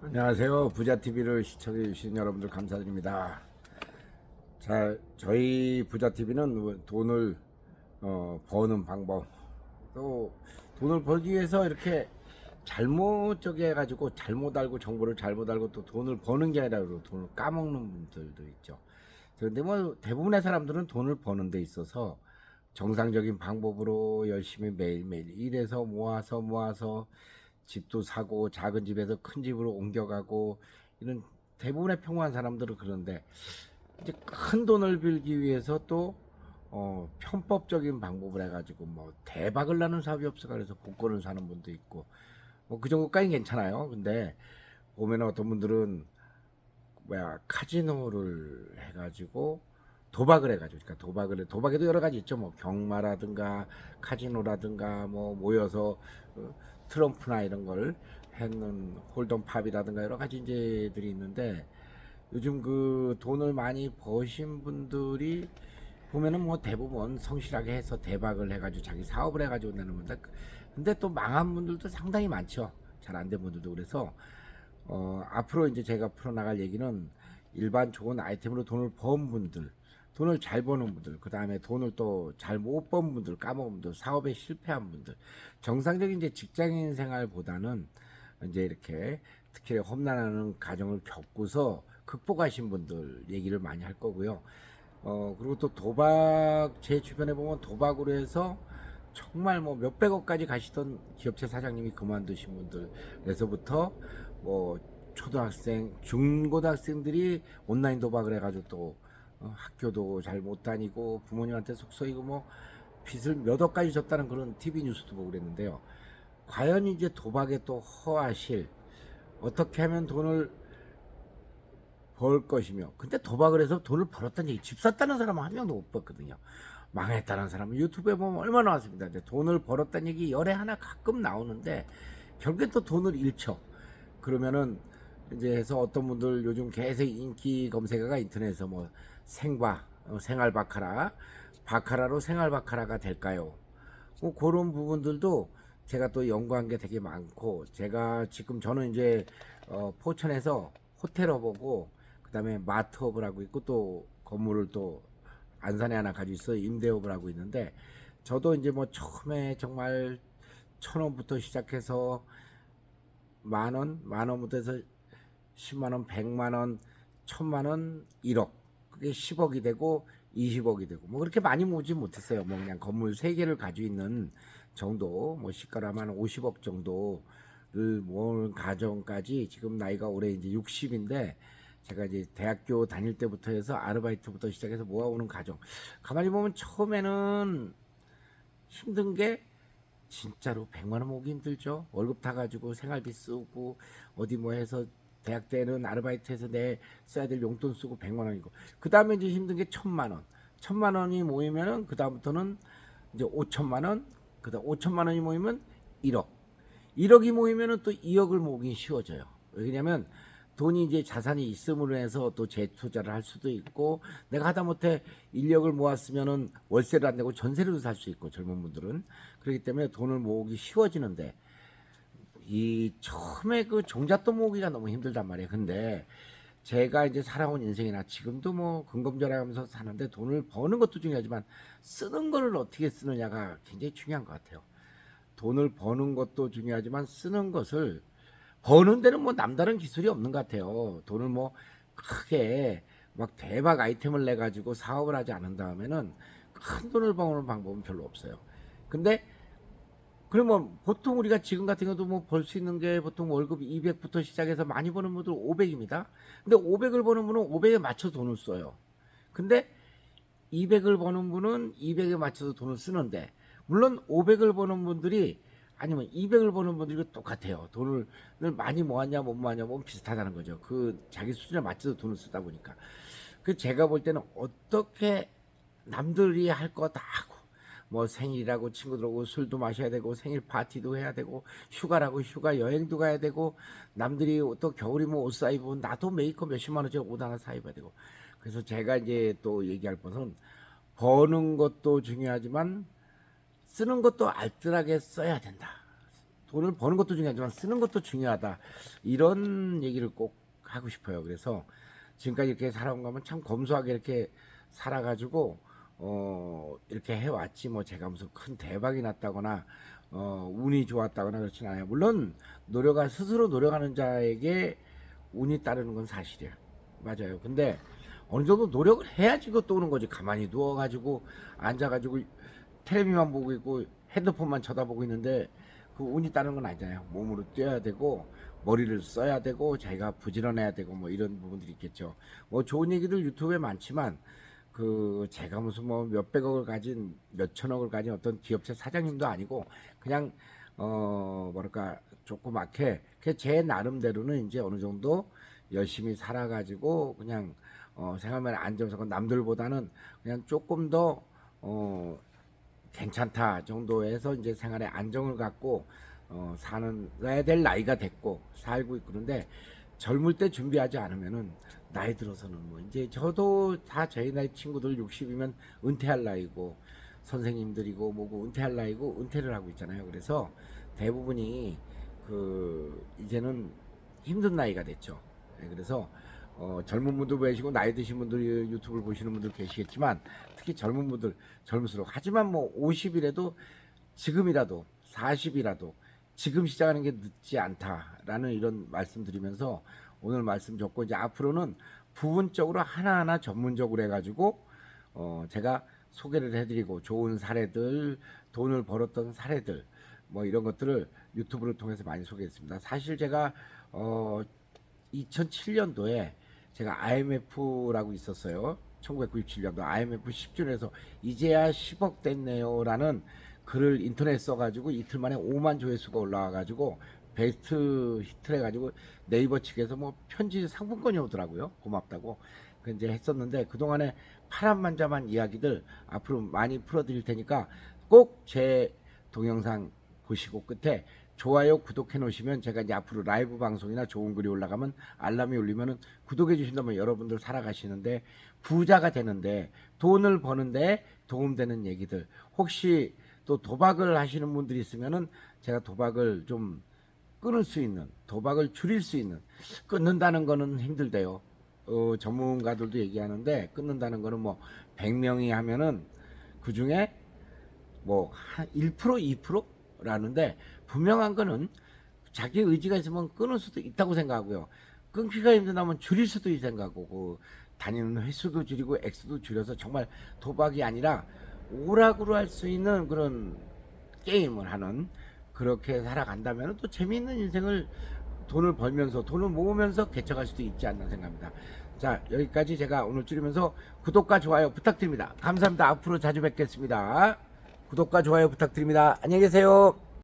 안녕하세요. 부자TV를 시청해 주신 여러분들 감사드립니다. 자, 저희 부자TV는 돈을 버는 방법, 또 돈을 벌기 위해서 이렇게 잘못 저기 해가지고 잘못 알고 정보를 잘못 알고 또 돈을 버는 게 아니라 돈을 까먹는 분들도 있죠. 그런데 뭐 대부분의 사람들은 돈을 버는 데 있어서 정상적인 방법으로 열심히 매일매일 일해서 모아서 집도 사고 작은 집에서 큰 집으로 옮겨가고 이런 대부분의 평범한 사람들은 그런데 이제 큰 돈을 빌기 위해서 또 편법적인 방법을 해가지고 뭐 대박을 나는 사업이 없어가 그래서 복권을 사는 분도 있고 뭐 그 정도까지 괜찮아요. 근데 보면 어떤 분들은 뭐야 카지노를 해가지고 도박을 해가지고 그러니까 도박에도 여러 가지 있죠. 뭐 경마라든가 카지노라든가 뭐 모여서 트럼프나 이런 걸 했는 홀덤 팝이라든가 여러 가지 이제들이 있는데 요즘 그 돈을 많이 버신 분들이 보면은 뭐 대부분 성실하게 해서 대박을 해가지고 자기 사업을 해가지고 내는 분들 근데 또 망한 분들도 상당히 많죠. 잘 안 된 분들도. 그래서 앞으로 이제 제가 풀어나갈 얘기는 일반 좋은 아이템으로 돈을 번 분들, 돈을 잘 버는 분들, 그 다음에 돈을 또 잘 못 번 분들, 까먹은 분들, 사업에 실패한 분들, 정상적인 이제 직장인 생활보다는 이제 이렇게 특히 험난하는 가정을 겪고서 극복하신 분들 얘기를 많이 할 거고요. 그리고 또 도박, 제 주변에 보면 도박으로 해서 정말 뭐 몇백억까지 가시던 기업체 사장님이 그만두신 분들에서부터 뭐 초등학생, 중고등학생들이 온라인 도박을 해가지고 또 학교도 잘 못 다니고 부모님한테 속 썩이고 뭐 빚을 몇 억까지 졌다는 그런 TV 뉴스도 보고 그랬는데요. 과연 이제 도박에 또 허하실 어떻게 하면 돈을 벌 것이며 근데 도박을 해서 돈을 벌었다는 얘기 집 샀다는 사람은 한 명도 못 봤거든요. 망했다는 사람은 유튜브에 보면 얼마나 나왔습니다. 근데 돈을 벌었다는 얘기 열에 하나 가끔 나오는데 결국엔 또 돈을 잃죠. 그러면은 이제 해서 어떤 분들 요즘 계속 인기 검색어가 인터넷에서 뭐 생바 생활 바카라 바카라로 생활 바카라가 될까요? 뭐 그런 부분들도 제가 또 연구한 게 되게 많고 제가 지금 저는 이제 포천에서 호텔업하고 그다음에 마트업을 하고 있고 또 건물을 또 안산에 하나 가지고 있어 임대업을 하고 있는데 저도 이제 뭐 처음에 정말 1,000원부터 시작해서 만 원부터 해서 10만원, 100만원, 1,000만원, 1억 그게 10억이 되고 20억이 되고 뭐 그렇게 많이 모으지 못했어요. 뭐 그냥 건물 3개를 가지고 있는 정도 뭐 시가라면 50억 정도를 모으는 가정까지 지금 나이가 올해 이제 60인데 제가 이제 대학교 다닐 때부터 해서 아르바이트부터 시작해서 모아오는 가정 가만히 보면 처음에는 힘든 게 진짜로 100만 원 모으기 힘들죠. 월급 타가지고 생활비 쓰고 어디 뭐 해서 대학 때는 아르바이트해서 내 써야 될 용돈 쓰고 100만 원이고 그 다음에 이제 힘든 게 1,000만 원. 1,000만 원이 모이면은 그 다음부터는 이제 5천만 원. 그다음 5천만 원이 모이면 1억. 1억이 모이면은 또 2억을 모으기 쉬워져요. 왜냐면 돈이 이제 자산이 있음으로 해서 또 재투자를 할 수도 있고 내가 하다못해 인력을 모았으면은 월세를 안 내고 전세로도 살 수 있고 젊은 분들은 그렇기 때문에 돈을 모으기 쉬워지는데 이 처음에 그 종잣돈 모으기가 너무 힘들단 말이에요. 근데 제가 이제 살아온 인생이나 지금도 뭐 근검절약하면서 사는데 돈을 버는 것도 중요하지만 쓰는 거를 어떻게 쓰느냐가 굉장히 중요한 것 같아요. 돈을 버는 것도 중요하지만 쓰는 것을 버는 데는 뭐 남다른 기술이 없는 것 같아요. 돈을 뭐 크게 막 대박 아이템을 내 가지고 사업을 하지 않은 다음에는 큰 돈을 버는 방법은 별로 없어요. 근데 그러면 보통 우리가 지금 같은 경우도 뭐 벌 수 있는 게 보통 월급 200부터 시작해서 많이 버는 분들 500입니다. 근데 500을 버는 분은 500에 맞춰 돈을 써요. 근데 200을 버는 분은 200에 맞춰서 돈을 쓰는데 물론 500을 버는 분들이 아니면 200을 버는 분들이 똑같아요. 돈을 많이 모았냐 못 모았냐 보면 비슷하다는 거죠. 그 자기 수준에 맞춰서 돈을 쓰다 보니까. 그 제가 볼 때는 어떻게 남들이 할 거 다 하고 뭐 생일이라고 친구들하고 술도 마셔야 되고 생일 파티도 해야 되고 휴가라고 휴가 여행도 가야 되고 남들이 또 겨울이면 옷 사 입으면 나도 메이크업 몇십만 원짜리 옷 하나 사 입어야 되고 그래서 제가 이제 또 얘기할 것은 버는 것도 중요하지만 쓰는 것도 알뜰하게 써야 된다. 돈을 버는 것도 중요하지만 쓰는 것도 중요하다. 이런 얘기를 꼭 하고 싶어요. 그래서 지금까지 이렇게 살아온 거면 참 검소하게 이렇게 살아가지고 이렇게 해왔지 뭐 제가 무슨 큰 대박이 났다거나 운이 좋았다거나 그렇진 않아요. 물론 스스로 노력하는 자에게 운이 따르는 건 사실이에요. 맞아요. 근데 어느 정도 노력을 해야지 그것도 오는 거지. 가만히 누워가지고 앉아가지고 텔레비만 보고 있고 핸드폰만 쳐다보고 있는데 그 운이 따르는 건 아니잖아요. 몸으로 뛰어야 되고 머리를 써야 되고 자기가 부지런해야 되고 뭐 이런 부분들이 있겠죠. 뭐 좋은 얘기들 유튜브에 많지만 그 제가 무슨 뭐 몇백억을 가진 몇천억을 가진 어떤 기업체 사장님도 아니고 그냥 뭐랄까 조그맣게 제 나름대로는 이제 어느 정도 열심히 살아가지고 그냥 생활만 안정적으로 남들보다는 그냥 조금 더 괜찮다 정도에서 이제 생활에 안정을 갖고 살아야 될 나이가 됐고 살고 있고 그런데 젊을 때 준비하지 않으면은 나이 들어서는 뭐 이제 저도 다 저희 나이 친구들 60이면 은퇴할 나이고 선생님들이고 뭐고 은퇴할 나이고 은퇴를 하고 있잖아요. 그래서 대부분이 그 이제는 힘든 나이가 됐죠. 네, 그래서 젊은 분들 계시고 나이 드신 분들 유튜브를 보시는 분들 계시겠지만 특히 젊은 분들 젊을수록 하지만 뭐 50이라도 지금이라도 40이라도 지금 시작하는 게 늦지 않다라는 이런 말씀드리면서 오늘 말씀 줬고 이제 앞으로는 부분적으로 하나하나 전문적으로 해가지고 제가 소개를 해드리고 좋은 사례들 돈을 벌었던 사례들 뭐 이런 것들을 유튜브를 통해서 많이 소개했습니다. 사실 제가 2007년도에 제가 IMF라고 있었어요. 1997년도 IMF 10주년에서 이제야 10억 됐네요라는 글을 인터넷 써가지고 이틀 만에 5만 조회수가 올라와가지고 베스트 히트를 해가지고 네이버 측에서 뭐 편지 상품권이 오더라고요. 고맙다고. 그 이제 했었는데 그동안에 파란만장한 이야기들 앞으로 많이 풀어드릴 테니까 꼭 제 동영상 보시고 끝에 좋아요 구독해 놓으시면 제가 이제 앞으로 라이브 방송이나 좋은 글이 올라가면 알람이 울리면은 구독해 주신다면 여러분들 살아가시는데 부자가 되는데 돈을 버는데 도움되는 얘기들 혹시 또 도박을 하시는 분들이 있으면은 제가 도박을 좀 끊을 수 있는 도박을 줄일 수 있는 끊는다는 거는 힘들대요. 전문가들도 얘기하는데 끊는다는 거는 뭐 100명이 하면은 그 중에 뭐 한 1% 2%라는데 분명한 거는 자기 의지가 있으면 끊을 수도 있다고 생각하고요. 끊기가 힘들다면 줄일 수도 있다고 생각하고 다니는 횟수도 줄이고 액수도 줄여서 정말 도박이 아니라 오락으로 할 수 있는 그런 게임을 하는 그렇게 살아간다면 또 재미있는 인생을 돈을 벌면서 돈을 모으면서 개척할 수도 있지 않나 생각합니다. 자 여기까지 제가 오늘 줄이면서 구독과 좋아요 부탁드립니다. 감사합니다. 앞으로 자주 뵙겠습니다. 구독과 좋아요 부탁드립니다. 안녕히 계세요.